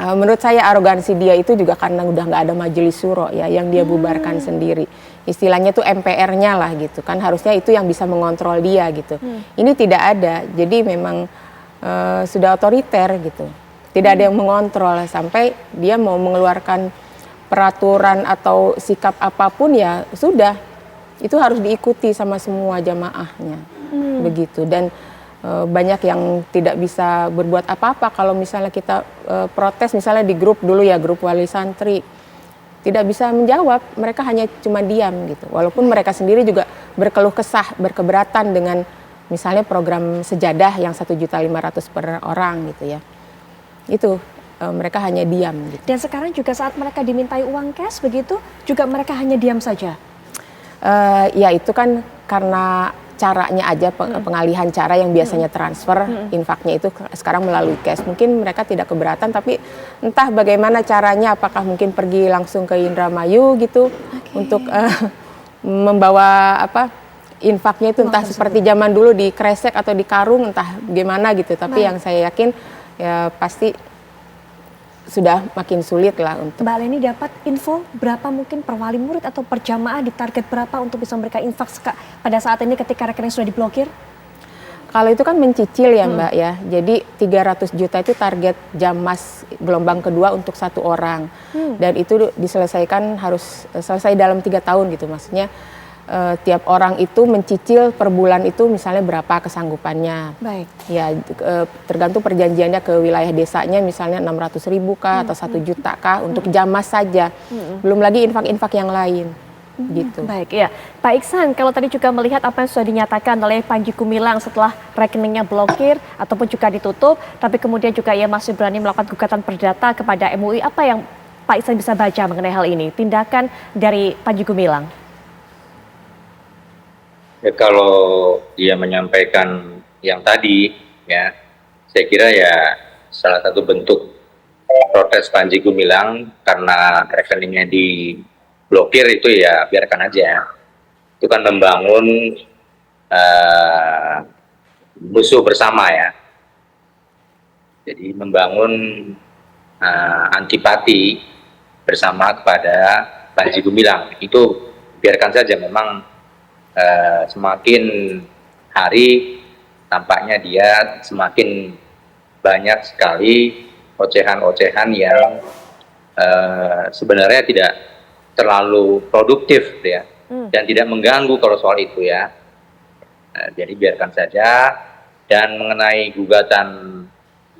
menurut saya arogansi dia itu juga karena udah nggak ada majelis syuro ya, yang dia bubarkan sendiri. Istilahnya tuh MPR-nya lah gitu kan, harusnya itu yang bisa mengontrol dia gitu. Ini tidak ada, jadi memang sudah otoriter gitu. Tidak ada yang mengontrol sampai dia mau mengeluarkan peraturan atau sikap apapun ya sudah. Itu harus diikuti sama semua jamaahnya. Begitu. Dan banyak yang tidak bisa berbuat apa-apa kalau misalnya kita protes misalnya di grup dulu ya, grup wali santri. Tidak bisa menjawab, mereka hanya cuma diam gitu. Walaupun mereka sendiri juga berkeluh kesah, berkeberatan dengan misalnya program sejadah yang 1.500.000 per orang gitu ya. Itu mereka hanya diam gitu. Dan sekarang juga saat mereka dimintai uang cash begitu, juga mereka hanya diam saja? Ya itu kan karena caranya aja, pengalihan cara yang biasanya transfer, infaknya itu sekarang melalui cash. Mungkin mereka tidak keberatan, tapi entah bagaimana caranya, apakah mungkin pergi langsung ke Indramayu gitu untuk membawa infaknya itu entah seperti zaman dulu di kresek atau di karung, entah gimana gitu. Tapi yang saya yakin ya pasti sudah makin sulit lah untuk. Mbak Leni dapat info berapa mungkin per wali murid atau per jamaah, di target berapa untuk bisa memberikan infak pada saat ini ketika rekening sudah diblokir? Kalau itu kan mencicil ya Mbak ya, jadi 300 juta itu target Jammas gelombang kedua untuk satu orang. Dan itu diselesaikan, harus selesai dalam 3 tahun gitu, maksudnya tiap orang itu mencicil per bulan itu misalnya berapa kesanggupannya. Baik. Ya tergantung perjanjiannya ke wilayah desanya, misalnya 600.000 kah atau 1 juta kah untuk Jammas saja. Belum lagi infak-infak yang lain. Gitu. Baik ya, Pak Iksan, kalau tadi juga melihat apa yang sudah dinyatakan oleh Panji Gumilang setelah rekeningnya blokir ataupun juga ditutup, tapi kemudian juga ia masih berani melakukan gugatan perdata kepada MUI, apa yang Pak Iksan bisa baca mengenai hal ini, tindakan dari Panji Gumilang? Ya, kalau dia menyampaikan yang tadi, ya, saya kira ya salah satu bentuk protes Panji Gumilang karena rekeningnya diblokir itu ya biarkan aja. Itu kan membangun musuh bersama ya. Jadi membangun antipati bersama kepada Panji Gumilang. Itu biarkan saja, memang semakin hari tampaknya dia semakin banyak sekali ocehan-ocehan yang sebenarnya tidak terlalu produktif ya, dan tidak mengganggu kalau soal itu ya. Jadi biarkan saja. Dan mengenai gugatan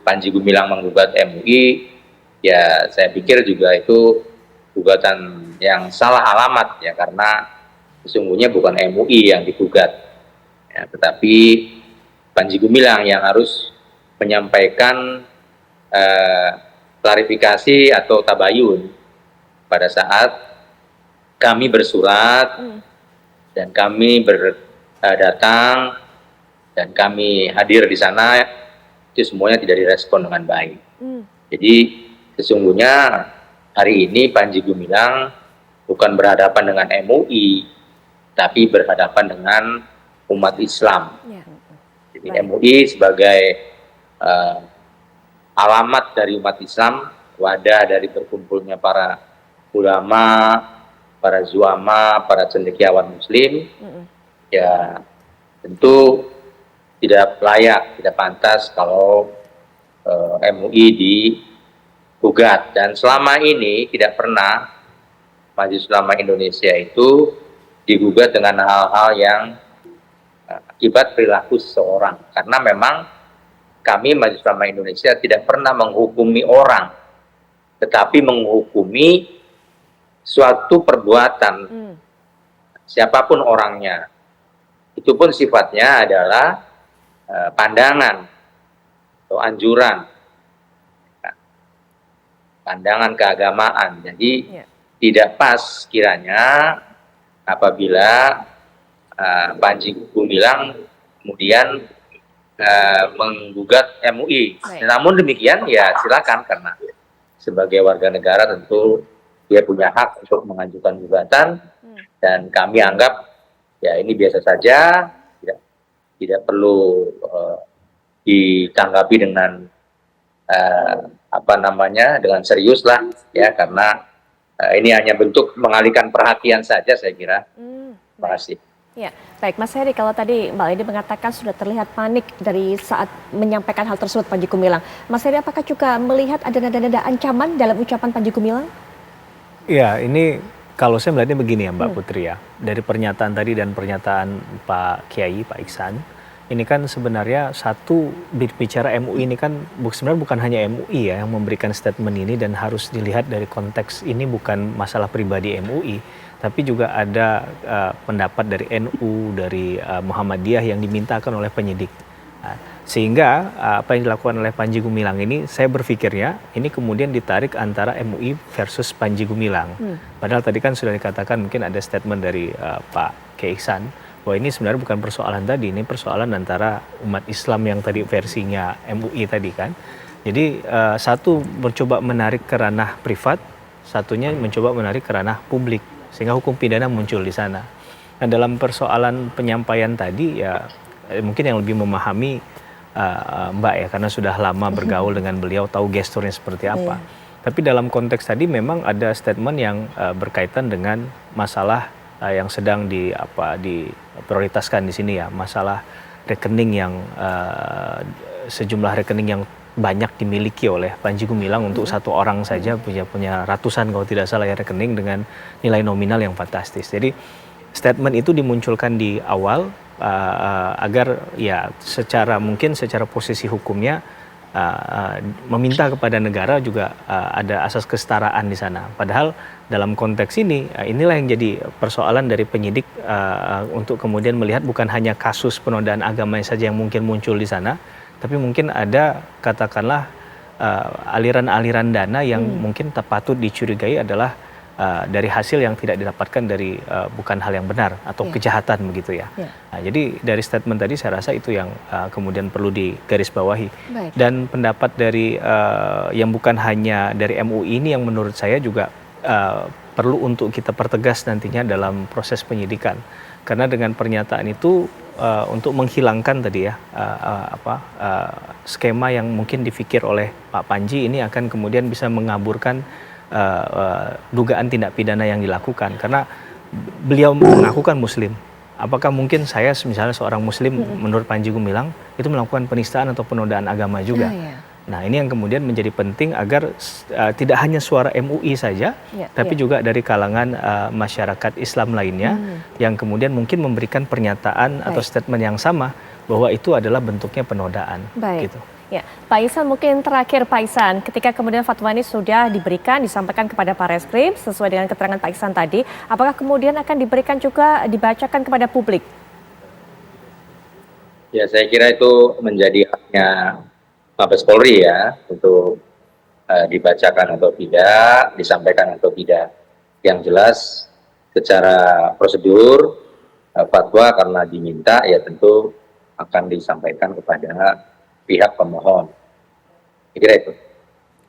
Panji Gumilang menggugat MUI, ya saya pikir juga itu gugatan yang salah alamat ya, karena sesungguhnya bukan MUI yang digugat, ya, tetapi Panji Gumilang yang harus menyampaikan klarifikasi atau tabayun pada saat kami bersurat dan kami datang dan kami hadir di sana, itu semuanya tidak direspon dengan baik. Jadi sesungguhnya hari ini Panji Gumilang bukan berhadapan dengan MUI, tapi berhadapan dengan umat Islam. Jadi MUI sebagai alamat dari umat Islam, wadah dari berkumpulnya para ulama, para zuama, para cendekiawan Muslim, ya tentu tidak layak, tidak pantas kalau MUI digugat. Dan selama ini tidak pernah Majelis Ulama Indonesia itu digugat dengan hal-hal yang akibat perilaku seseorang, karena memang kami Majelis Ulama Indonesia tidak pernah menghukumi orang, tetapi menghukumi suatu perbuatan siapapun orangnya. Itu pun sifatnya adalah pandangan atau anjuran, pandangan keagamaan. Jadi tidak pas kiranya apabila Panji Gumilang kemudian menggugat MUI. Namun demikian ya silakan, karena sebagai warga negara tentu dia punya hak untuk mengajukan gugatan, dan kami anggap ya ini biasa saja, tidak perlu ditanggapi dengan dengan serius lah ya, karena ini hanya bentuk mengalihkan perhatian saja saya kira. Terima kasih. Ya, baik Mas Heri, kalau tadi Mbak Lady mengatakan sudah terlihat panik dari saat menyampaikan hal tersebut Panji Gumilang. Mas Heri, apakah juga melihat ada nada-nada ancaman dalam ucapan Panji Gumilang? Ya, ini kalau saya melihatnya begini ya Mbak Putri ya. Dari pernyataan tadi dan pernyataan Pak Kiai, Pak Iksan, ini kan sebenarnya satu bicara MUI ini kan sebenarnya bukan hanya MUI ya yang memberikan statement ini, dan harus dilihat dari konteks ini bukan masalah pribadi MUI, tapi juga ada pendapat dari NU, dari Muhammadiyah yang dimintakan oleh penyidik. Sehingga apa yang dilakukan oleh Panji Gumilang ini, saya berpikirnya ini kemudian ditarik antara MUI versus Panji Gumilang. Padahal tadi kan sudah dikatakan mungkin ada statement dari Pak Kiai Iksan bahwa ini sebenarnya bukan persoalan tadi, ini persoalan antara umat Islam yang tadi versinya MUI tadi kan. Jadi satu mencoba menarik ke ranah privat, satunya mencoba menarik ke ranah publik, sehingga hukum pidana muncul di sana. Nah, dalam persoalan penyampaian tadi ya mungkin yang lebih memahami Mbak ya, karena sudah lama bergaul dengan beliau, tahu gesturnya seperti apa. Tapi dalam konteks tadi memang ada statement yang berkaitan dengan masalah yang sedang diprioritaskan di sini ya, masalah rekening yang sejumlah rekening yang banyak dimiliki oleh Panji Gumilang untuk satu orang saja, punya ratusan kalau tidak salah ya rekening dengan nilai nominal yang fantastis. Jadi statement itu dimunculkan di awal agar ya secara posisi hukumnya meminta kepada negara juga ada asas kesetaraan di sana. Padahal dalam konteks ini inilah yang jadi persoalan dari penyidik untuk kemudian melihat bukan hanya kasus penodaan agama saja yang mungkin muncul di sana, tapi mungkin ada katakanlah aliran-aliran dana yang mungkin patut dicurigai adalah dari hasil yang tidak didapatkan dari bukan hal yang benar atau kejahatan begitu ya. Nah, jadi dari statement tadi saya rasa itu yang kemudian perlu digarisbawahi. Dan pendapat dari yang bukan hanya dari MUI ini yang menurut saya juga perlu untuk kita pertegas nantinya dalam proses penyidikan. Karena dengan pernyataan itu untuk menghilangkan tadi ya skema yang mungkin dipikir oleh Pak Panji ini akan kemudian bisa mengaburkan dugaan tindak pidana yang dilakukan, karena beliau mengakukan Muslim. Apakah mungkin saya misalnya seorang Muslim menurut Panji Gumilang itu melakukan penistaan atau penodaan agama juga? Nah, ini yang kemudian menjadi penting agar tidak hanya suara MUI saja, tapi juga dari kalangan masyarakat Islam lainnya yang kemudian mungkin memberikan pernyataan atau statement yang sama bahwa itu adalah bentuknya penodaan. Gitu. Ya, Pak Iksan, mungkin terakhir Pak Iksan, ketika kemudian fatwa ini sudah disampaikan kepada Pak Reskrim sesuai dengan keterangan Pak Iksan tadi, apakah kemudian akan diberikan juga dibacakan kepada publik? Ya, saya kira itu menjadi haknya Mabes Polri ya untuk dibacakan atau tidak, disampaikan atau tidak. Yang jelas secara prosedur fatwa karena diminta ya tentu akan disampaikan kepada pihak pemohon. Kira itu.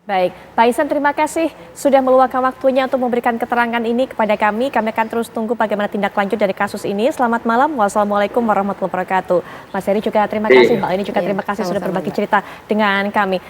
Baik, Pak Iksan, terima kasih sudah meluangkan waktunya untuk memberikan keterangan ini kepada kami. Kami akan terus tunggu bagaimana tindak lanjut dari kasus ini. Selamat malam, wassalamualaikum warahmatullahi wabarakatuh. Mas Heri juga terima kasih, Mbak Leni juga terima kasih sudah berbagi cerita dengan kami.